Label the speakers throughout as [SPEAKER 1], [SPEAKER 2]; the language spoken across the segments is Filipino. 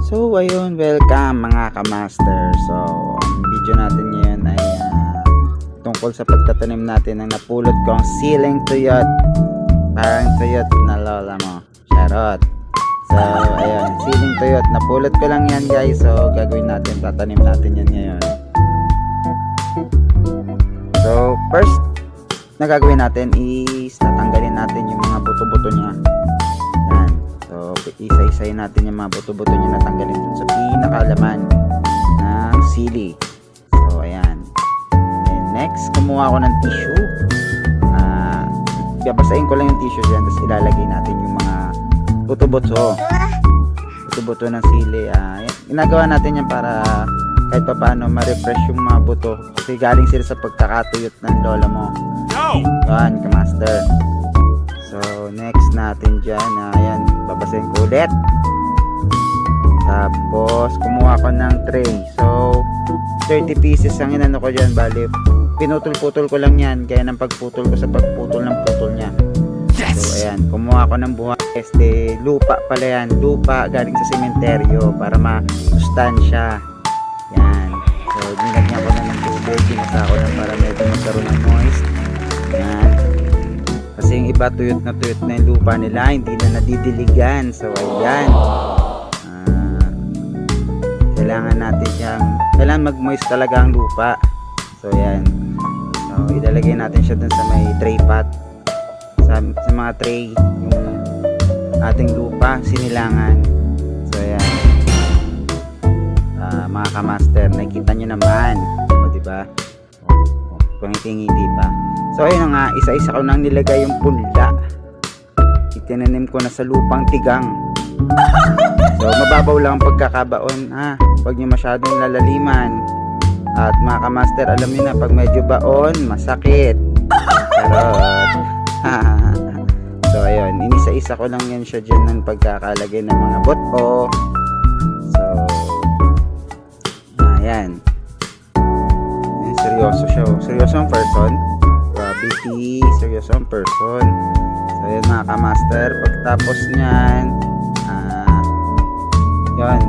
[SPEAKER 1] So ayun, welcome mga kamaster. So ang video natin ngayon ay tungkol sa pagtatanim natin ng napulot kong siling tuyot. Parang tuyot na lola mo, charot. So ayun, siling tuyot, napulot ko lang yan guys. So gagawin natin, tatanim natin yan ngayon. So first na gagawin natin is tatanggalin natin yung mga buto-buto niya. Yan. So isa-isayin natin yung mga buto-buto niya, natanggalin dun sa pinakalaman ng sili. So ayan. And next, kumuha ako ng tissue. Babasahin ko lang yung tissue dyan, tapos ilalagay natin yung mga buto-buto ng sili. Ginagawa natin yan para kahit pa paano ma-refresh yung mga buto, kasi galing sila sa pagkakatuyot ng lola mo. Yan, kamaster. So next natin dyan, ayan, babasahin ko ulit. Tapos kumuha ko ng tray. So 30 pieces ang inano ko dyan, bali pinutol-putol ko lang yan, kaya ng pagputol ko sa pagputol ng putol nya. So ayan, kumuha ko ng buhay. Lupa pala yan, lupa galing sa sementeryo para masustansya. Yan. So nilagyan ko na ng tubig, ginasa ko lang para medyo magkaroon ng moist. Yan. Kasi yung iba tuyot na yung lupa nila, hindi na nadidiligan. So ayan, kailangan natin kailangan mag-moist talaga ang lupa. So ayan, so ilalagay natin siya dun sa may tray pot, sa mga tray, yung ating lupa sinilangan. So ayan, mga kamaster, nakikita nyo naman, o diba, kung ngiti pa. So ayun nga, isa-isa ko nang nilagay yung punla, itinanim ko na sa lupang tigang. So mababaw lang ang pagkakabaon, huwag nyo masyadong lalaliman. At mga kamaster, alam niyo na, pag medyo baon, masakit. Charot. So ayun, inisa-isa ko lang yan siya dyan ng pagkakalagay ng mga buto. So ayan, seryoso siya, seryoso ang person. Gravity, seryoso ang person. So ayun mga kamaster, pagtapos nyan, yun,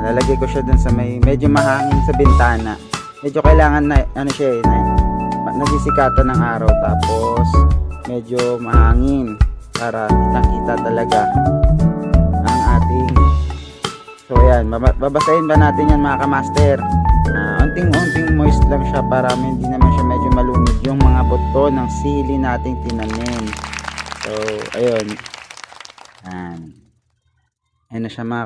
[SPEAKER 1] lalagay ko siya dun sa may medyo mahangin sa bintana. Medyo kailangan na siya nasisikatan ng araw, tapos medyo mahangin para kitang-kita talaga ang ating. So ayan, babasahin ba natin yan mga kamaster? Unting-unting moist lang siya para hindi naman siya medyo malunod yung mga buto ng sili nating tinanim. So ayun, ayan na siya mga